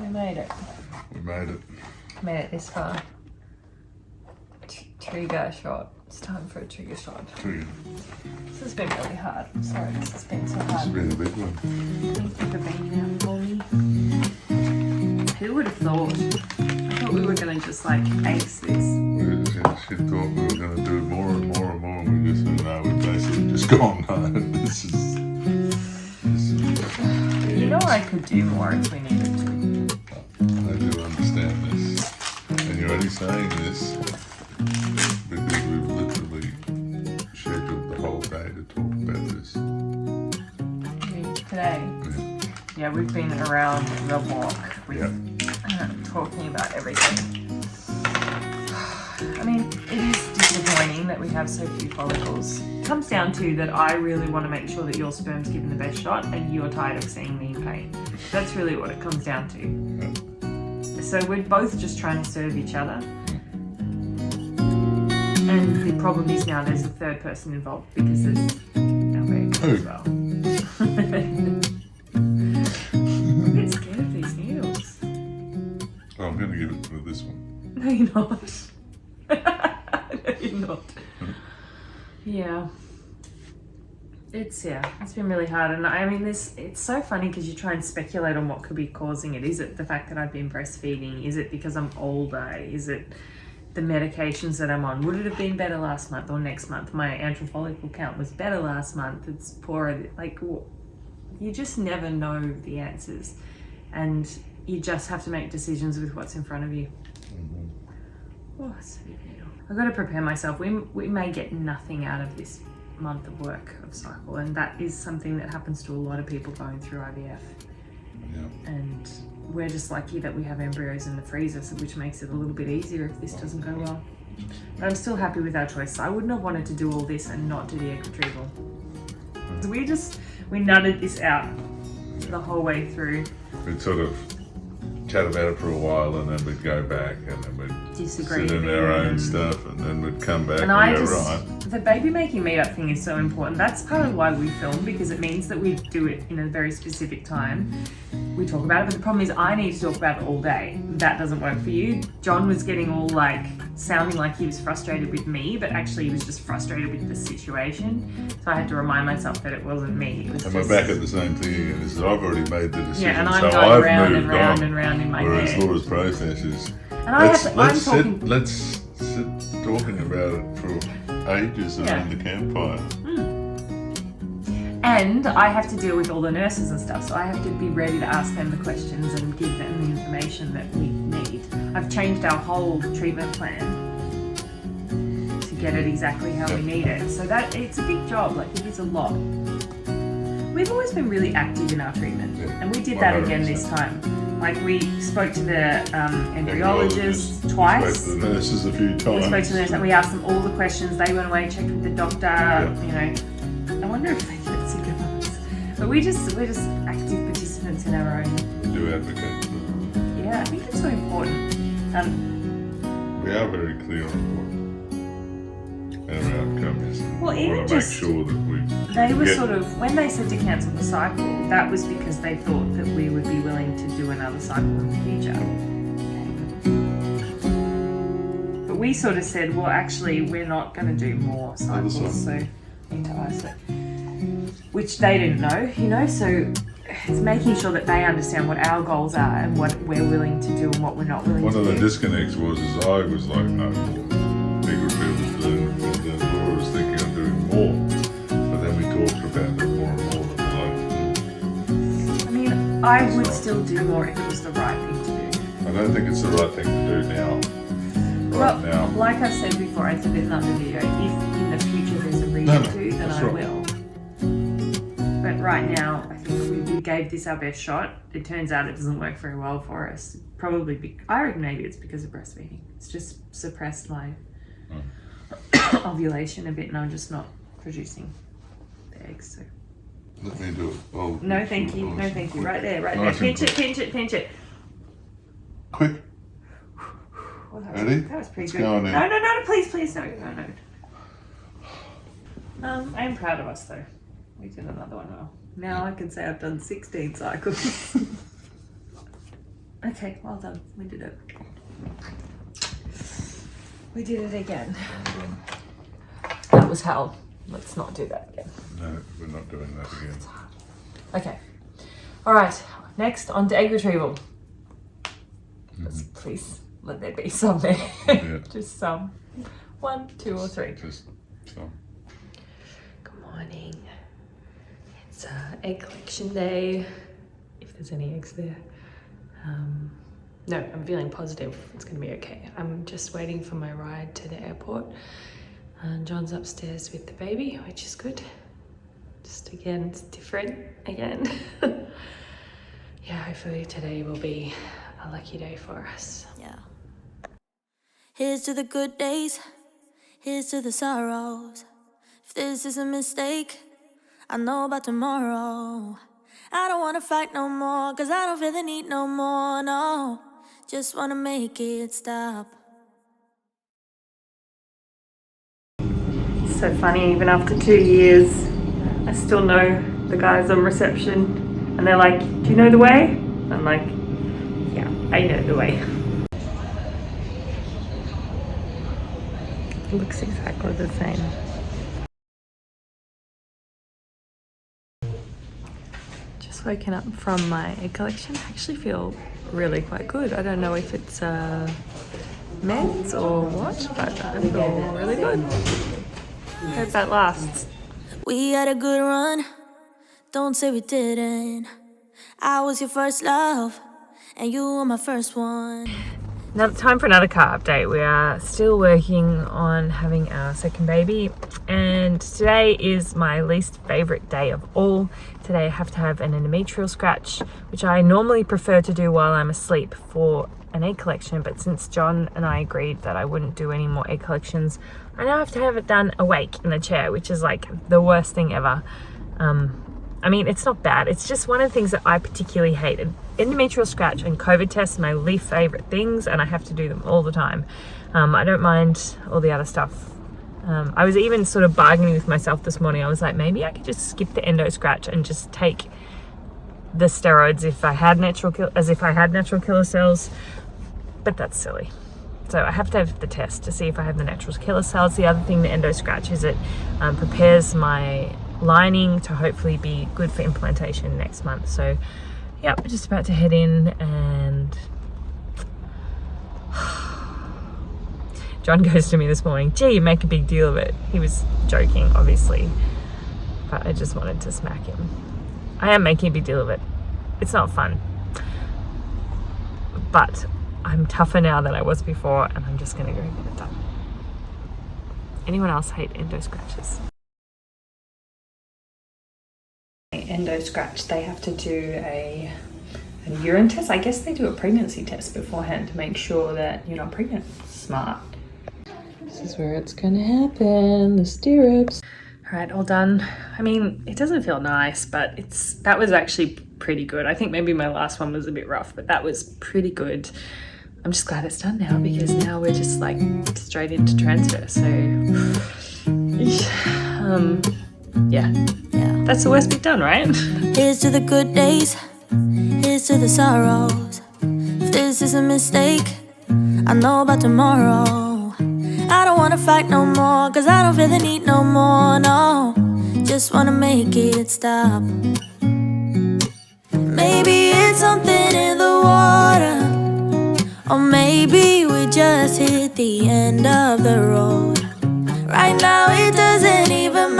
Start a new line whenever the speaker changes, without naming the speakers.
We made it.
We made it.
Made it this far. Trigger shot. It's time for a trigger shot.
Trigger.
This has been really hard. I'm sorry this has been so
This has
hard.
been a big one.
Thank you for being there for me. Who would have thought? I thought we were going to just like ace this.
She thought we were going to do more and more and more, and we just said, no, we've basically just gone, no, this is
You know I could do more if we needed to.
I do understand this. And you're only saying this because we've literally scheduled the whole day to talk about this.
Today? Yeah, we've been around the block with talking about everything. I mean, it is disappointing that we have so few follicles. It comes down to that I really want to make sure that your sperm's given the best shot and you're tired of seeing me in pain. That's really what it comes down to. So we're both just trying to serve each other. And the problem is now there's a third person involved because there's our baby as well. I'm a bit scared of these needles.
Oh, I'm going to give it to this one.
No, you're not. No, you're not. Yeah. It's been really hard. And I mean, it's so funny because you try and speculate on what could be causing it. Is it the fact that I've been breastfeeding? Is it because I'm older? Is it the medications that I'm on? Would it have been better last month or next month? My antral follicle count was better last month. It's poorer. Like, you just never know the answers. And you just have to make decisions with what's in front of you. Oh, it's a big deal. I've got to prepare myself. We may get nothing out of this month of work of cycle, and that is something that happens to a lot of people going through IVF.
Yeah.
And we're just lucky that we have embryos in the freezer, so which makes it a little bit easier if this doesn't go well. But I'm still happy with our choice. I wouldn't have wanted to do all this and not do the egg retrieval. So we nutted this out the whole way through.
We'd sort of chat about it for a while, and then we'd go back, and then we'd
disagree
sit in our own stuff, and then we'd come back and go, right.
The baby making meetup thing is so important. That's part of why we film, because it means that we do it in a very specific time. We talk about it, but the problem is I need to talk about it all day. That doesn't work for you. John was getting all like, sounding like he was frustrated with me, but actually he was just frustrated with the situation. So I had to remind myself that it wasn't me. It was
And we're back at the same thing again. Is that I've already made the decision.
Yeah, and I'm
so
going
I've
round
moved
and round
on,
and round in my
whereas
head.
Laura's process is,
And
let's sit talking about it for ages around the campfire.
And I have to deal with all the nurses and stuff, so I have to be ready to ask them the questions and give them the information that we need. I've changed our whole treatment plan to get it exactly how we need it. So that it's a big job, like it is a lot. We've always been really active in our treatment, and we did that 100%. Again this time. Like we spoke to the embryologist twice.
We spoke to the nurses a few times.
We spoke to the nurse and we asked them all the questions. They went away, checked with the doctor, you know. I wonder if they get sick of us. But we're just active participants in our own.
We do advocate for them.
Yeah, I think it's so important.
We are very clear on what our outcome is.
Well,
we
even
want to make sure that
they were sort of, when they said to cancel the cycle, that was because they thought that we would be willing to do another cycle in the future. But we sort of said, well, actually, we're not going to do more cycles, so need to ice it. Which they didn't know, you know, so it's making sure that they understand what our goals are and what we're willing to do and what we're not willing to do.
One of the disconnects was I was like, no, big retrievals, and Laura was thinking of doing more. But then we talked about it more and more.
I mean, I would still do more if it was the right thing to do.
I don't think it's the right thing to do now. Now.
Like I said before, I said in another video, if in the future there's a reason to, then I will. But right now, I think we gave this our best shot. It turns out it doesn't work very well for us. Probably, I reckon maybe it's because of breastfeeding. It's just suppressed my ovulation a bit, and I'm just not producing the eggs. So.
Let me do it. Oh,
no, thank you. No, thank you. Right there, right there. Pinch it. Quick. Well,
Ready?
That was pretty
It's
good.
Going in.
No, please, no. I am proud of us though. We did another one well. Now I can say I've done 16 cycles. Okay, well done. We did it. We did it again. That was hell. Let's not do that again.
No, we're not doing that again.
Okay. All right. Next, on to egg retrieval. Let's please let there be some there.
Yeah.
Just some. 1, 2, or 3.
Just some.
Good morning. It's egg collection day. If there's any eggs there. No, I'm feeling positive. It's going to be okay. I'm just waiting for my ride to the airport. And John's upstairs with the baby, which is good. Just again, it's different again. Yeah, hopefully today will be a lucky day for us.
Yeah. Here's to the good days. Here's to the sorrows. If this is a mistake, I know about tomorrow. I don't wanna fight no more, cause I don't feel the need no more, no. Just wanna make it stop.
So funny, even after 2 years, I still know the guys on reception. And they're like, do you know the way? I'm like, yeah, I know the way. It looks exactly the same. Just woken up from my egg collection. I actually feel really quite good. I don't know if it's meds or what, but I feel really good. Hope that lasts.
We had a good run, don't say we didn't. I was your first love, and you were my first one.
Now, time for another car update. We are still working on having our second baby, and today is my least favorite day of all. Today I have to have an endometrial scratch, which I normally prefer to do while I'm asleep for an egg collection, but since John and I agreed that I wouldn't do any more egg collections, I now have to have it done awake in the chair, which is like the worst thing ever. I mean, it's not bad. It's just one of the things that I particularly hate. Endometrial scratch and COVID tests are my least favorite things, and I have to do them all the time. I don't mind all the other stuff. I was even sort of bargaining with myself this morning. I was like, maybe I could just skip the endo scratch and just take the steroids if I had natural killer cells, but that's silly. So I have to have the test to see if I have the natural killer cells. The other thing the endo scratch is it prepares my lining to hopefully be good for implantation next month. So yeah, we're just about to head in, and John goes to me this morning, gee, you make a big deal of it. He was joking, obviously, but I just wanted to smack him. I am making a big deal of it. It's not fun, but I'm tougher now than I was before, and I'm just gonna go get it done. Anyone else hate endo scratches? Endo scratch, they have to do a urine test. I guess they do a pregnancy test beforehand to make sure that you're not pregnant. Smart. This is where it's gonna happen, the stirrups. All right, all done. I mean, it doesn't feel nice, but that was actually pretty good. I think maybe my last one was a bit rough, but that was pretty good. I'm just glad it's done now, because now we're just like straight into transfer. So yeah, that's the worst bit done, right?
Here's to the good days, here's to the sorrows. If this is a mistake, I know about tomorrow. I don't wanna fight no more, cause I don't feel the need no more, no. Just wanna make it stop. Maybe it's something in the water, or maybe we just hit the end of the road. Right now it doesn't even matter.